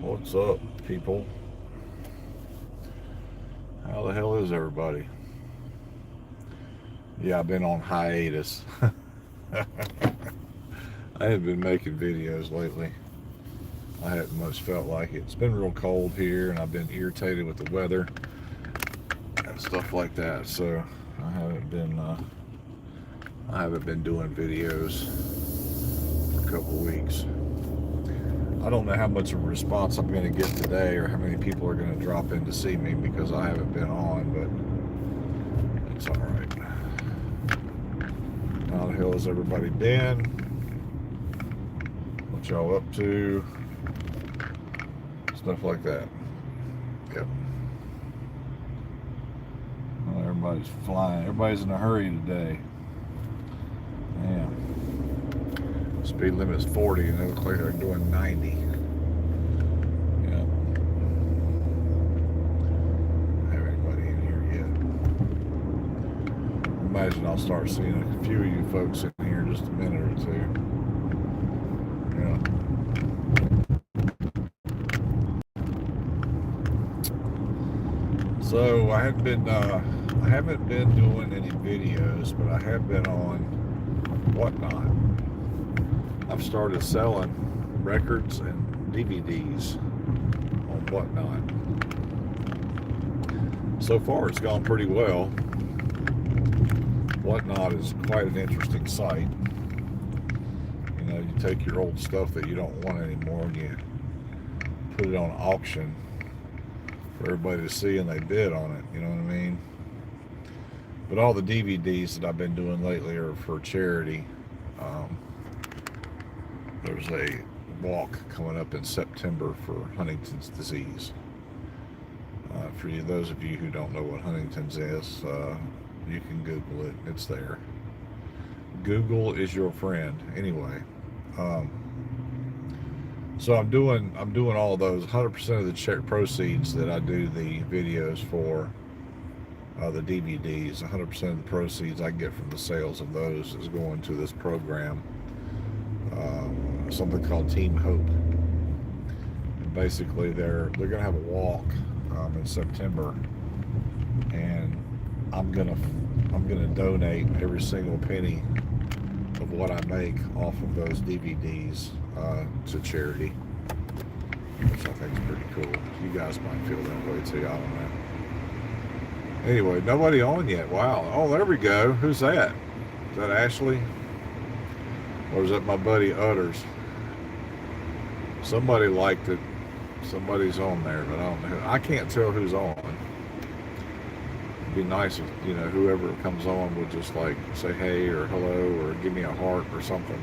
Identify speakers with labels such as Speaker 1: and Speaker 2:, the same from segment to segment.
Speaker 1: What's up, people? How the hell is everybody? Yeah, I've been on hiatus. I haven't been making videos lately. I haven't much felt like it. It's been real cold here, and I've been irritated with the weather and stuff like that. So I haven't been doing videos for a couple of weeks. I don't know how much of a response I'm going to get today, or how many people are going to drop in to see me because I haven't been on, but it's all right. How the hell has everybody been? What y'all up to? Stuff like that. Yep. Well, everybody's flying. Everybody's in a hurry today. Yeah. Speed limit's 40 and they look like they're doing 90. Yeah. Don't have anybody in here yet. Imagine I'll start seeing a few of you folks in here in just a minute or two. Yeah. So I haven't been doing any videos, but I have been on Whatnot. I've started selling records and DVDs on Whatnot. So far, it's gone pretty well. Whatnot is quite an interesting site. You know, you take your old stuff that you don't want anymore and you put it on auction for everybody to see, and they bid on it. You know what I mean? But all the DVDs that I've been doing lately are for charity. There's a walk coming up in September for Huntington's disease. For you, those of you who don't know what Huntington's is, you can Google it. It's there. Google is your friend. Anyway, so I'm doing all of those. 100% of the proceeds that I do the videos for, the DVDs, 100% of the proceeds I get from the sales of those is going to this program, something called Team Hope. And basically, they're going to have a walk in September, and I'm gonna donate every single penny of what I make off of those DVDs to charity, which I think is pretty cool. You guys might feel that way too. I don't know. Anyway, nobody on yet. Wow. Oh, there we go. Who's that? Is that Ashley? Or is that my buddy Utters? Somebody liked it. Somebody's on there, but I don't know. I can't tell who's on. It'd be nice if, you know, whoever comes on would just like say hey or hello or give me a heart or something.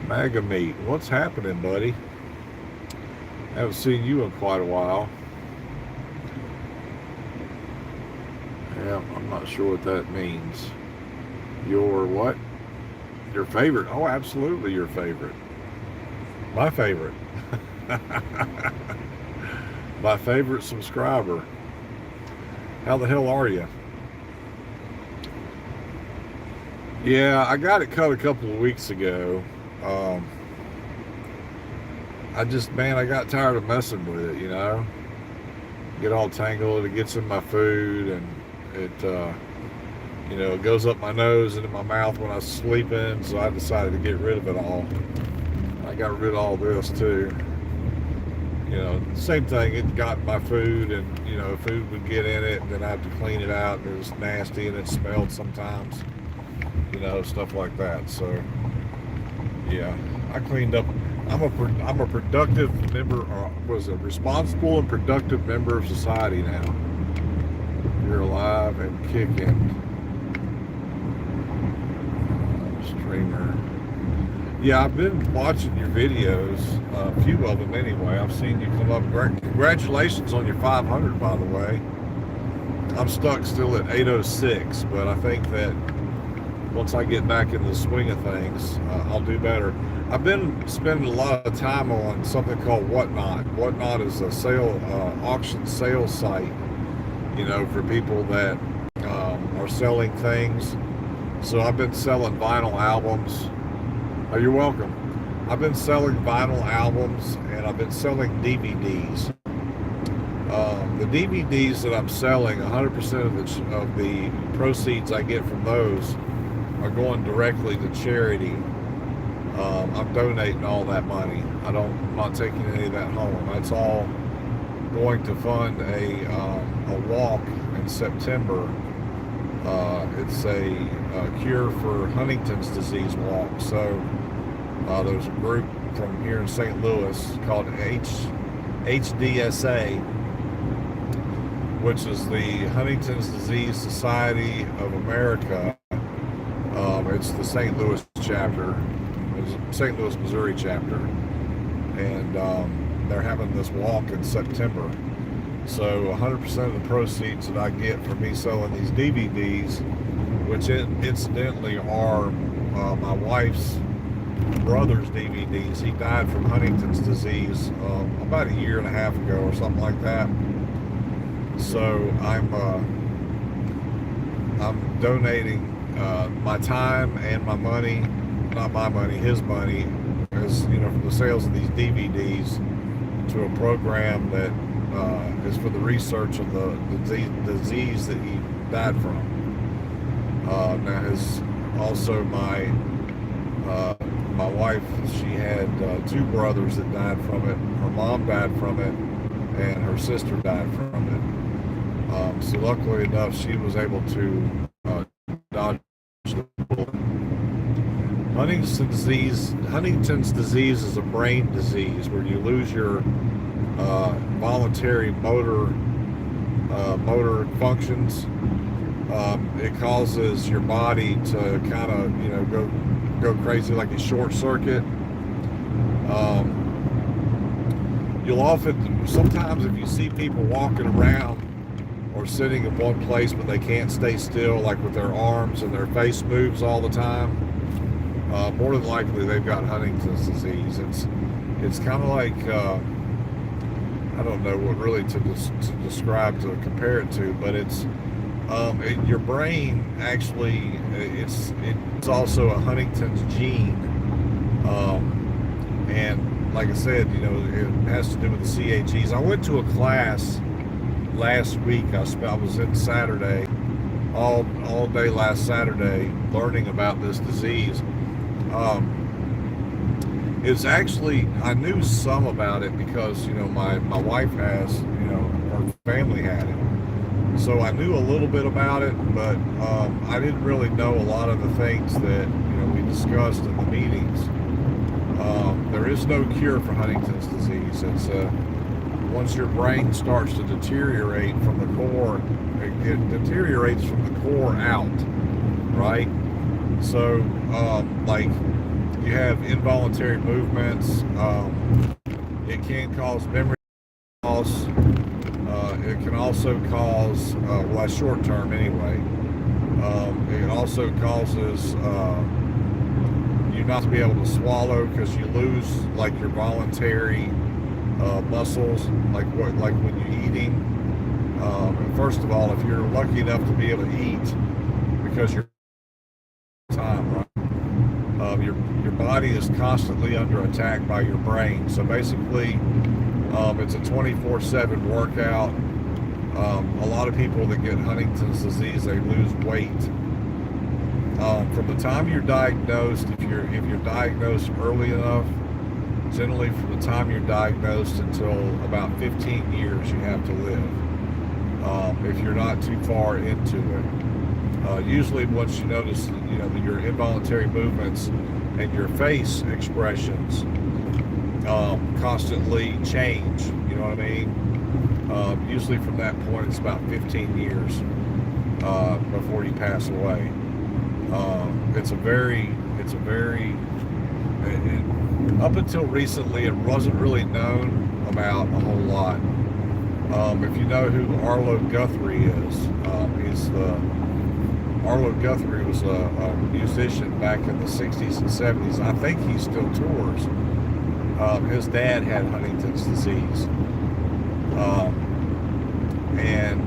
Speaker 1: Maga Meat, what's happening, buddy? Haven't seen you in quite a while. Yeah, I'm not sure what that means. Your what? Your favorite? Oh, absolutely your favorite. My favorite. My favorite subscriber. How the hell are you? Yeah, I got it cut a couple of weeks ago. I got tired of messing with it, you know. Get all tangled, it gets in my food, and it, you know, it goes up my nose into my mouth when I was sleeping, so I decided to get rid of it all. I got rid of all this too. You know, same thing, it got my food, and, you know, food would get in it, and then I have to clean it out, and it was nasty, and it smelled sometimes, you know, stuff like that. So, yeah, I cleaned up. I'm a productive member, or was a responsible and productive member of society now. You're alive and kicking. Streamer. Yeah, I've been watching your videos, a few of them anyway. I've seen you come up. Congratulations on your 500, by the way. I'm stuck still at 806, but I think that once I get back in the swing of things, I'll do better. I've been spending a lot of time on something called Whatnot. Whatnot is a auction sales site, you know, for people that are selling things. So I've been selling vinyl albums. Oh, you're welcome. I've been selling vinyl albums and I've been selling DVDs. The DVDs that I'm selling, 100% of the proceeds I get from those are going directly to charity. I'm donating all that money. I'm not taking any of that home. That's all going to fund a walk in September. It's a cure for Huntington's disease walk. So there's a group from here in St. Louis called HDSA, which is the Huntington's Disease Society of America. It's the St. Louis chapter, St. Louis, Missouri chapter, and they're having this walk in September. So 100% of the proceeds that I get from me selling these DVDs, which incidentally are my wife's brother's DVDs. He died from Huntington's disease about a year and a half ago or something like that. So I'm donating my time and my money, not my money, his money, as from the sales of these DVDs to a program that is for the research of the disease that he died from. Now his also my wife, she had two brothers that died from it. Her mom died from it, and her sister died from it. So luckily enough, she was able to dodge the bullet. Huntington's disease is a brain disease where you lose your voluntary motor functions. It causes your body to kind of go crazy, like a short circuit. Sometimes if you see people walking around or sitting in one place but they can't stay still, like with their arms and their face moves all the time, more than likely they've got Huntington's disease. It's kind of like I don't know what really to describe, to compare it to, but it's your brain actually, it's also a Huntington's gene, and like I said, it has to do with the CHEs. I went to a class last week. I was in Saturday, all day last Saturday, learning about this disease. It's actually, I knew some about it because my wife has, her family had it. So I knew a little bit about it, but I didn't really know a lot of the things that we discussed in the meetings. There is no cure for Huntington's disease. It's once your brain starts to deteriorate from the core, it deteriorates from the core out, right? So like you have involuntary movements. It can cause memory loss. It can also cause, well, short term anyway, it also causes you not to be able to swallow because you lose like your voluntary muscles, like when you're eating. First of all, if you're lucky enough to be able to eat because you're time, right? Your body is constantly under attack by your brain. So basically, it's a 24/7 workout. A lot of people that get Huntington's disease, they lose weight. From the time you're diagnosed, if you're diagnosed early enough, generally from the time you're diagnosed until about 15 years you have to live. If you're not too far into it. Usually once you notice, your involuntary movements and your face expressions constantly change, you know what I mean? Usually from that point it's about 15 years before you pass away. Up until recently it wasn't really known about a whole lot. If you know who Arlo Guthrie is, Arlo Guthrie was a musician back in the 60s and 70s. I think he still tours. His dad had Huntington's disease. And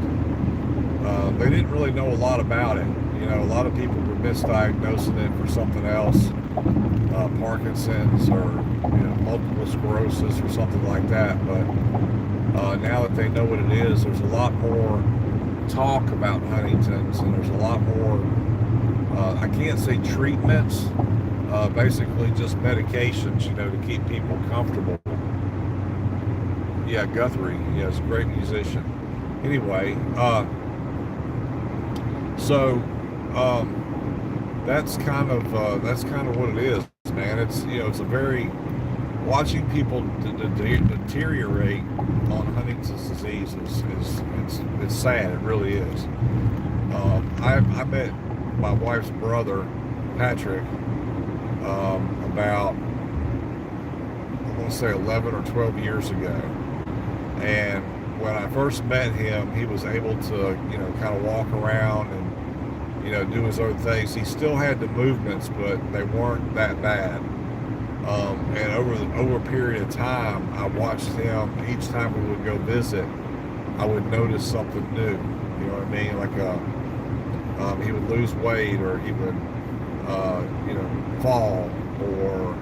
Speaker 1: they didn't really know a lot about it. A lot of people were misdiagnosing it for something else. Parkinson's or multiple sclerosis or something like that. But now that they know what it is, there's a lot more talk about Huntington's, and there's a lot more, I can't say treatments, basically just medications, to keep people comfortable. Yeah, Guthrie, yeah, he's a great musician. Anyway, so that's kind of what it is, man. It's a very, watching people deteriorate on Huntington's disease it's sad. It really is. I met my wife's brother, Patrick, about, I want to say 11 or 12 years ago. And when I first met him, he was able to, kind of walk around and, do his own things. He still had the movements, but they weren't that bad. And over a period of time, I watched him. Each time we would go visit, I would notice something new. You know what I mean? Like he would lose weight, or he would, fall, or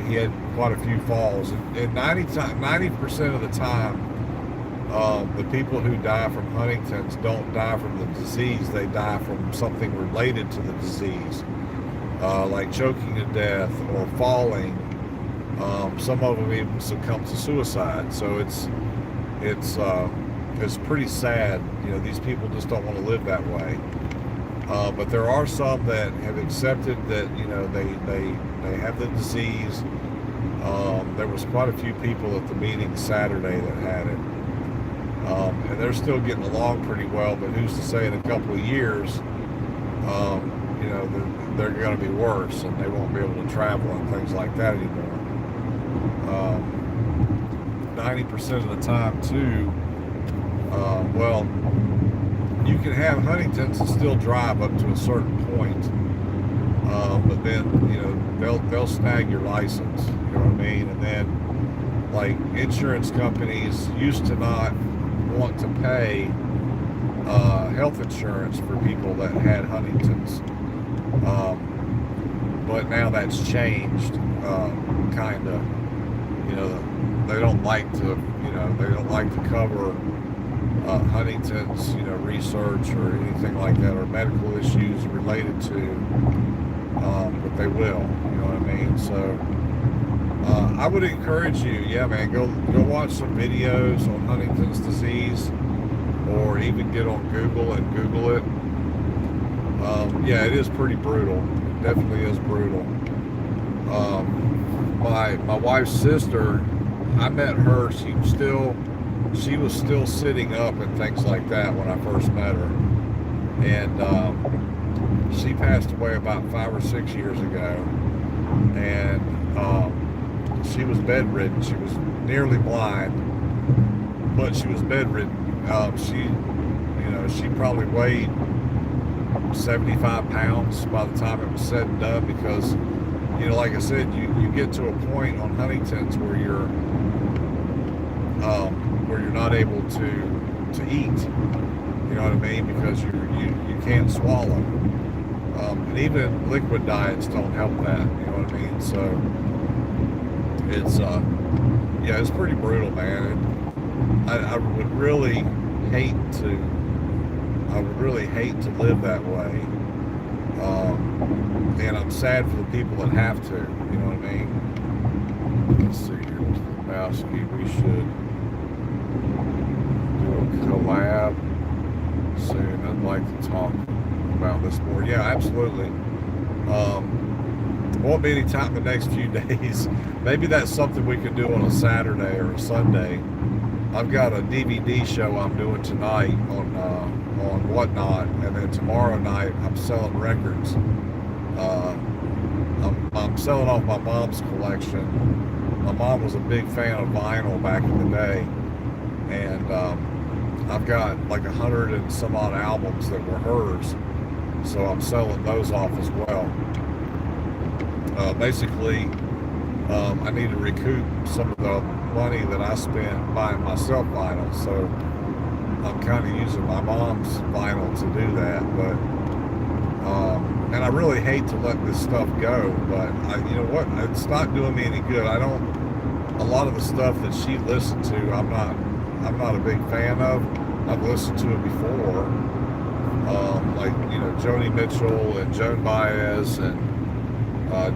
Speaker 1: he had quite a few falls. And 90% of the time, the people who die from Huntington's don't die from the disease. They die from something related to the disease. Like choking to death or falling. Some of them even succumb to suicide. So it's pretty sad. These people just don't want to live that way. But there are some that have accepted that they have the disease. There was quite a few people at the meeting Saturday that had it, and they're still getting along pretty well. But who's to say in a couple of years, they're going to be worse, and they won't be able to travel and things like that anymore. 90% of the time, too. Well, you can have Huntington's and still drive up to a certain point, but then they'll snag your license. You know what I mean? And then, like, insurance companies used to not want to pay health insurance for people that had Huntington's. But now that's changed, kind of. They don't like to cover Huntington's, research or anything like that, or medical issues related to, but they will. You know what I mean? So I would encourage you, yeah, man, go watch some videos on Huntington's disease, or even get on Google and Google it. Yeah, it is pretty brutal. It definitely is brutal. My wife's sister, I met her. She was still sitting up and things like that when I first met her, and she passed away about 5 or 6 years ago. And she was bedridden. She was nearly blind, but she was bedridden. She probably weighed 75 pounds by the time it was said and done, because like I said, you get to a point on Huntington's where you're not able to eat. You know what I mean? Because you can't swallow. And even liquid diets don't help that. You know what I mean? So it's pretty brutal, man. And I would really hate to live that way. And I'm sad for the people that have to. You know what I mean? Let's see here, Mr. Lebowski. We should do a collab soon. I'd like to talk about this more. Yeah, absolutely. Won't be any time the next few days. Maybe that's something we could do on a Saturday or a Sunday. I've got a DVD show I'm doing tonight on Whatnot, and then tomorrow night I'm selling records. I'm selling off my mom's collection. My mom was a big fan of vinyl back in the day, and I've got like 100 and some odd albums that were hers, so I'm selling those off as well. Basically, I need to recoup some of the money that I spent buying myself vinyl, so I'm kind of using my mom's vinyl to do that. But and I really hate to let this stuff go, but you know what? It's not doing me any good. I don't. A lot of the stuff that she listened to, I'm not a big fan of. I've listened to it before, like Joni Mitchell and Joan Baez and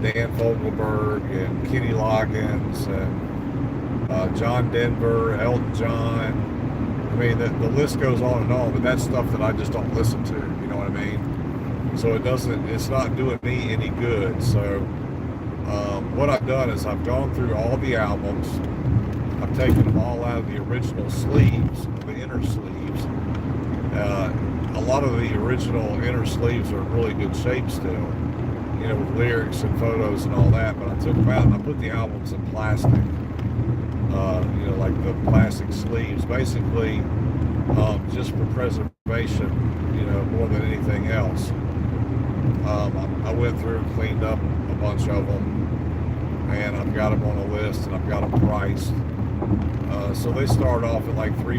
Speaker 1: Dan Fogelberg and Kenny Loggins and John Denver, Elton John. I mean, the list goes on, but that's stuff that I just don't listen to. You know what I mean? So it's not doing me any good. So what I've done is I've gone through all the albums. I've taken them all out of the original sleeves, the inner sleeves. A lot of the original inner sleeves are in really good shape still, with lyrics and photos and all that. But I took them out and I put the albums in plastic, like the plastic sleeves, basically, just for preservation, more than anything else. I went through and cleaned up a bunch of them, and I've got them on a list and I've got them priced. So they start off at like $3,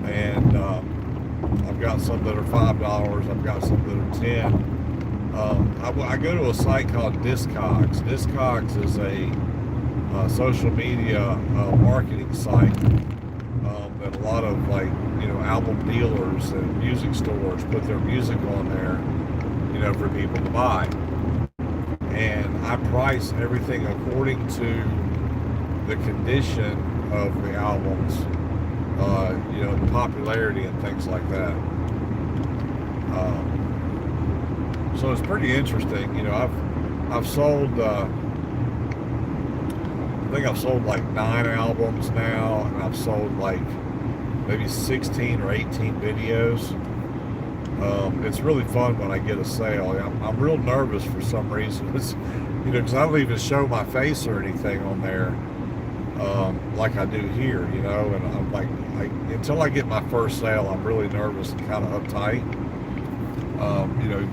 Speaker 1: and I've got some that are $5. I've got some that are $10. I go to a site called Discogs. Discogs is a social media marketing site that a lot of album dealers and music stores put their music on there, for people to buy. And I price everything according to the condition of the albums, the popularity and things like that. So it's pretty interesting. I've sold, I think I've sold like 9 albums now, and I've sold like maybe 16 or 18 videos. It's really fun when I get a sale. I'm real nervous for some reason. It's, because I don't even show my face or anything on there, like I do here, and I'm like, until I get my first sale, I'm really nervous and kind of uptight,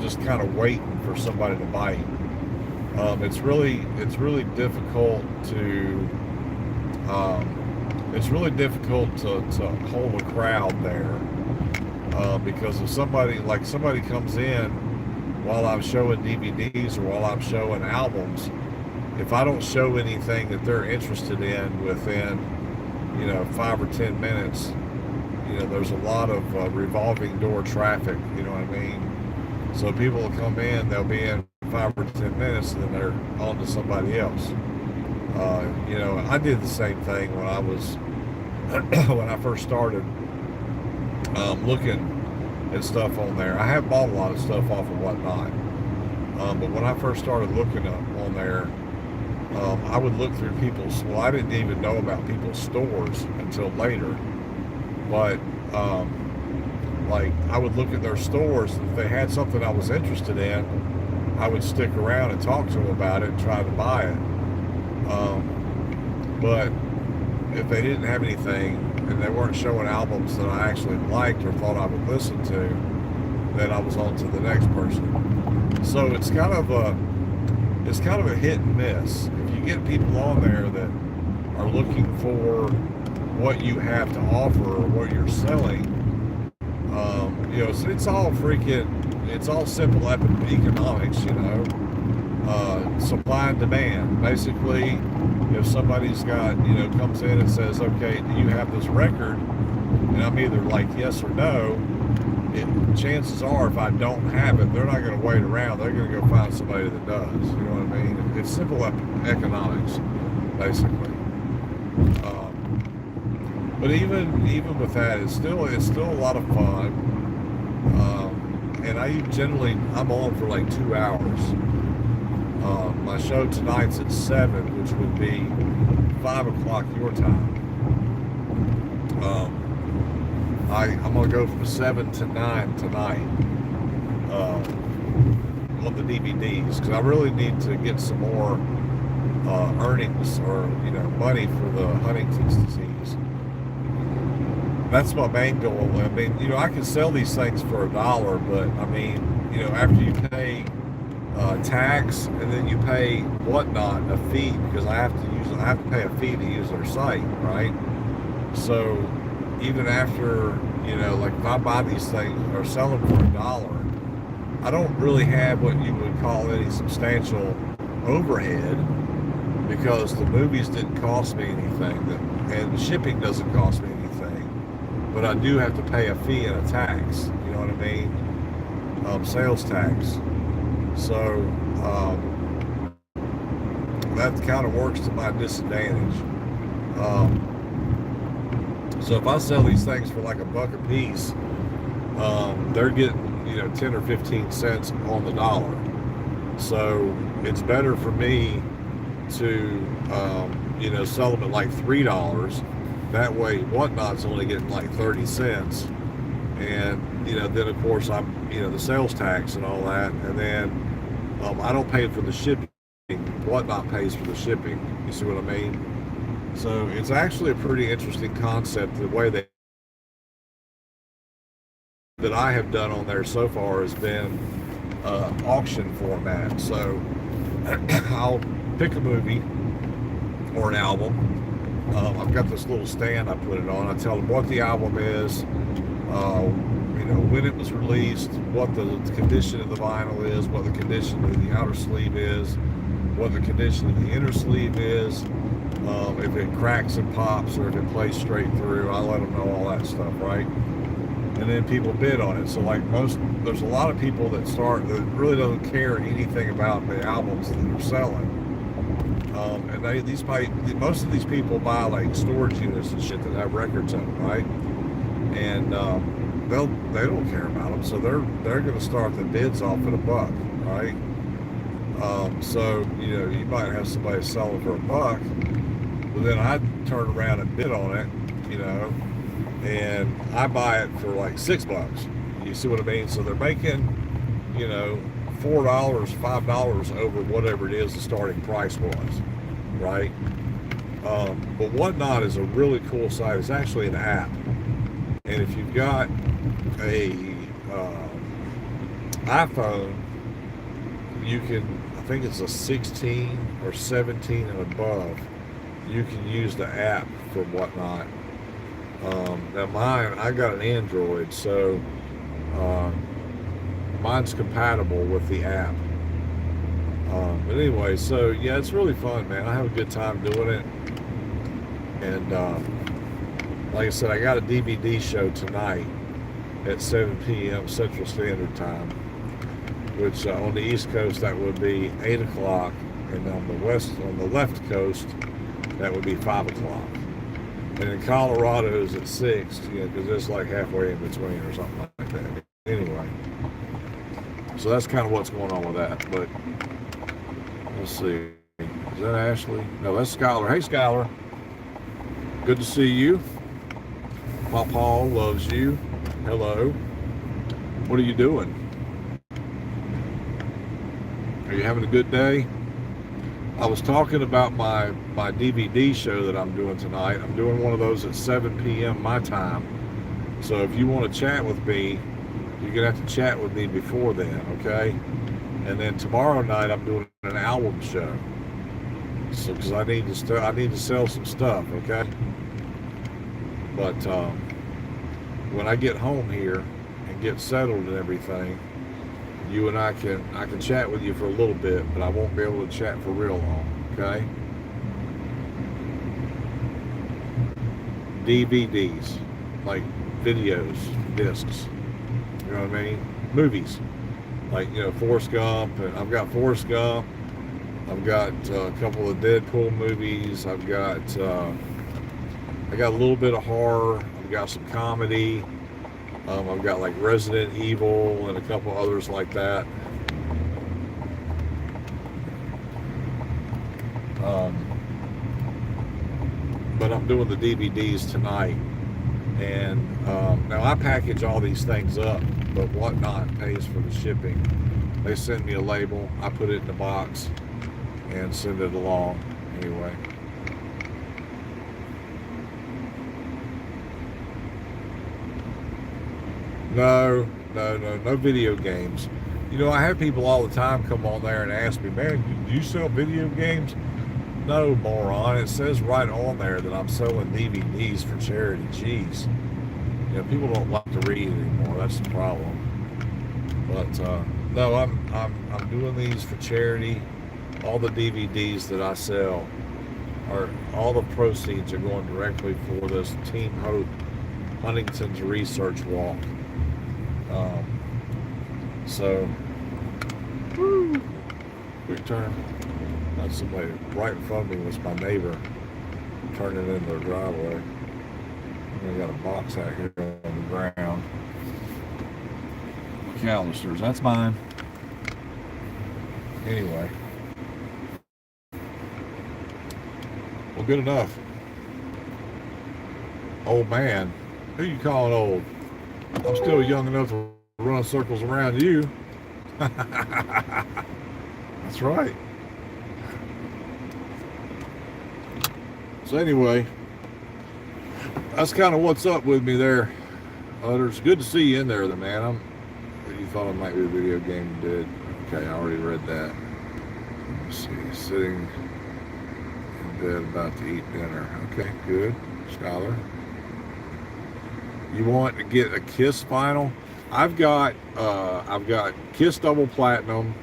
Speaker 1: just kind of waiting for somebody to bite. It's really difficult to to hold a crowd there, because if somebody comes in while I'm showing DVDs or while I'm showing albums, if I don't show anything that they're interested in within 5 or 10 minutes, there's a lot of revolving door traffic, you know what I mean? So people will come in, they'll be in 5 or 10 minutes, and then they're on to somebody else. I did the same thing when I was when I first started looking at stuff on there. I have bought a lot of stuff off of Whatnot, but when I first started looking up on there, I would look through people's. Well, I didn't even know about people's stores until later, but I would look at their stores, and if they had something I was interested in, I would stick around and talk to them about it and try to buy it. But if they didn't have anything and they weren't showing albums that I actually liked or thought I would listen to, then I was on to the next person. So it's kind of a hit and miss. If you get people on there that are looking for what you have to offer or what you're selling, so it's all simple economics, supply and demand. Basically, if somebody's got, comes in and says, okay, do you have this record? And I'm either like yes or no, chances are if I don't have it, they're not going to wait around. They're going to go find somebody that does. You know what I mean? It's simple economics, basically. But even with that, it's still a lot of fun. And I'm on for like 2 hours. My show tonight's at 7, which would be 5 o'clock your time. I'm gonna go from 7 to 9 tonight on the DVDs, because I really need to get some more earnings or money for the Huntington's disease. That's my main goal. I mean, I can sell these things for $1, but I mean, after you pay tax and then you pay Whatnot a fee, because I have to pay a fee to use their site, right? So even after, if I buy these things or sell them for $1, I don't really have what you would call any substantial overhead because the movies didn't cost me anything, and the shipping doesn't cost me anything. But I do have to pay a fee and a tax. You know what I mean? Sales tax. So that kind of works to my disadvantage. Um, so if I sell these things for like $1 a piece, they're getting 10 or 15 cents on the dollar. So it's better for me to sell them at like $3. That way Whatnot's only getting like 30 cents, and then of course I'm the sales tax and all that, and then I don't pay for the shipping. Whatnot pays for the shipping. You see what I mean? So it's actually a pretty interesting concept. The way that I have done on there so far has been auction format. So I'll pick a movie or an album. I've got this little stand I put it on. I tell them what the album is, when it was released, what the condition of the vinyl is, what the condition of the outer sleeve is, what the condition of the inner sleeve is, if it cracks and pops or if it plays straight through. I let them know all that stuff, right? And then people bid on it. So like there's a lot of people that really don't care anything about the albums that they're selling. And most of these people buy like storage units and shit that have records in them, right? And they don't care about them, so they're going to start the bids off at $1, right? So you might have somebody selling for $1, but then I turn around and bid on it, and I buy it for like $6. You see what I mean? So they're making, $4, $5 over whatever it is the starting price was, right? But Whatnot is a really cool site. It's actually an app, and if you've got a iPhone, you can, I think it's a 16 or 17 and above, you can use the app for Whatnot. Now mine, I got an Android, so mine's compatible with the app. But anyway, so yeah, it's really fun, man. I have a good time doing it. And like I said, I got a DVD show tonight at 7 p.m. Central Standard Time, which on the East Coast that would be 8 o'clock, and on the left coast, that would be 5 o'clock. And in Colorado is at 6, because it's like halfway in between or something like that. Anyway, so that's kind of what's going on with that. But let's see, is that Ashley? No, that's Skylar. Hey, Skylar. Good to see you. Paul loves you. Hello. What are you doing? Are you having a good day? I was talking about my DVD show that I'm doing tonight. I'm doing one of those at 7 p.m. my time. So if you want to chat with me, you're going to have to chat with me before then, okay? And then tomorrow night I'm doing an album show. So because I need to sell some stuff, okay? But when I get home here and get settled and everything, you and I can chat with you for a little bit, but I won't be able to chat for real long, okay? DVDs, like videos, discs, you know what I mean? Movies, like, Forrest Gump, and I've got Forrest Gump, I've got a couple of Deadpool movies, I got a little bit of horror, I've got some comedy, I've got like Resident Evil and a couple others like that. But I'm doing the DVDs tonight, and now I package all these things up, but Whatnot pays for the shipping. They send me a label, I put it in the box and send it along anyway. No video games. I have people all the time come on there and ask me, man, do you sell video games? No, moron. It says right on there that I'm selling DVDs for charity. Jeez. People don't like to read anymore. That's the problem. But No, I'm doing these for charity. All the DVDs that I sell are all the proceeds are going directly for this Team Hope Huntington's Research Walk. So, woo, quick turn. Not somebody right in front of me was my neighbor turning into their driveway. I got a box out here on the ground. McAllister's, that's mine. Anyway. Well, good enough. Old man. Who you calling old? I'm still young enough to run circles around you. That's right. So anyway, that's kind of what's up with me there. It's good to see you in there, man. You thought it might be a video game, you did. Okay, I already read that. Let's see, sitting in bed about to eat dinner. Okay, good. Scholar. You want to get a Kiss vinyl? I've got Kiss Double Platinum.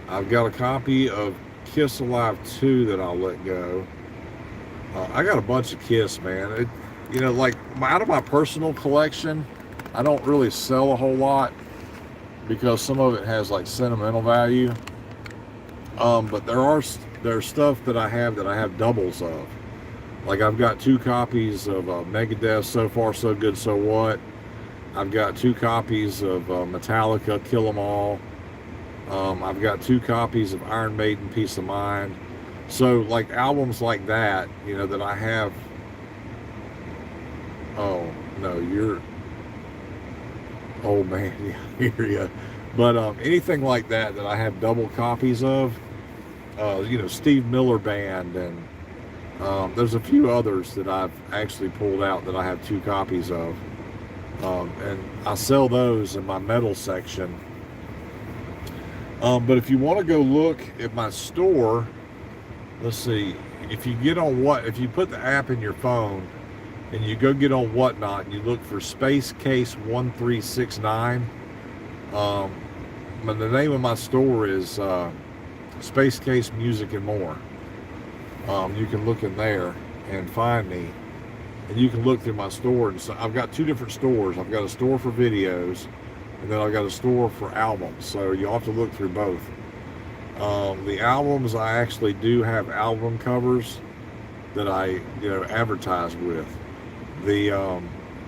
Speaker 1: I've got a copy of Kiss Alive 2 that I'll let go. I got a bunch of Kiss, man. Like out of my personal collection, I don't really sell a whole lot because some of it has like sentimental value. But there's stuff that I have doubles of. Like I've got 2 copies of Megadeth, So Far So Good So What. I've got 2 copies of Metallica, Kill 'Em All. I've got 2 copies of Iron Maiden, Peace of Mind. So like albums like that, that I have. Oh no, you're old man. Yeah, I hear ya. But anything like that I have double copies of. Steve Miller Band, and there's a few others that I've actually pulled out that I have 2 copies of. And I sell those in my metal section. But if you want to go look at my store, let's see, if you put the app in your phone and you go get on Whatnot and you look for Space Case 1369, but the name of my store is Space Case Music and More. You can look in there and find me, and you can look through my store. And so I've got 2 different stores. I've got a store for videos, and then I've got a store for albums. So you'll have to look through both. The albums, I actually do have album covers that I advertise with. The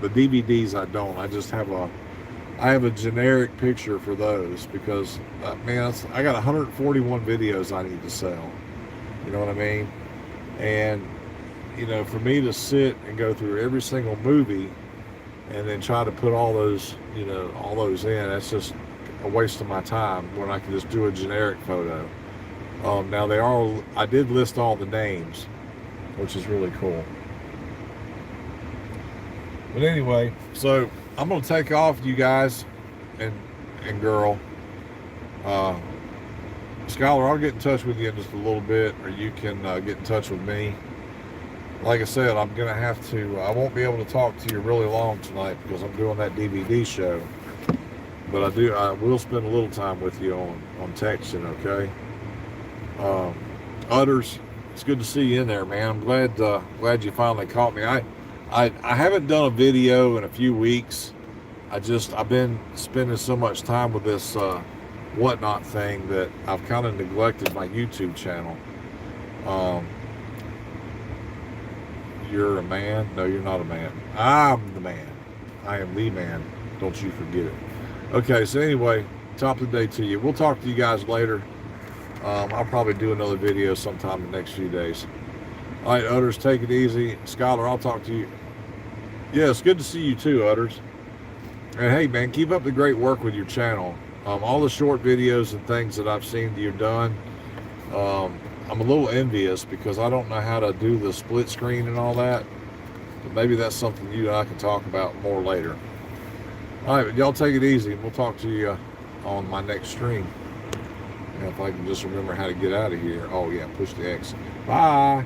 Speaker 1: DVDs I don't. I just have a generic picture for those because man, I got 141 videos I need to sell. You know what I mean? And for me to sit and go through every single movie and then try to put all those in, that's just a waste of my time when I can just do a generic photo. Now I did list all the names, which is really cool. But anyway, so I'm going to take off, you guys and girl. Scholar, I'll get in touch with you in just a little bit, or you can get in touch with me. Like I said, I won't be able to talk to you really long tonight because I'm doing that DVD show. But I will spend a little time with you on texting, okay? Utters, it's good to see you in there, man. I'm glad you finally caught me. I haven't done a video in a few weeks. I've been spending so much time with this Whatnot thing that I've kind of neglected my YouTube channel. You're a man? No, you're not a man. I'm the man. I am the man. Don't you forget it. Okay, so anyway, top of the day to you. We'll talk to you guys later. I'll probably do another video sometime in the next few days. All right, Utters, take it easy. Scholar, I'll talk to you. Yeah, it's good to see you too, Utters. And hey, man, keep up the great work with your channel. All the short videos and things that I've seen that you've done, I'm a little envious because I don't know how to do the split screen and all that. But maybe that's something you and I can talk about more later. All right, y'all take it easy. We'll talk to you on my next stream. And if I can just remember how to get out of here. Oh, yeah, push the X. Bye.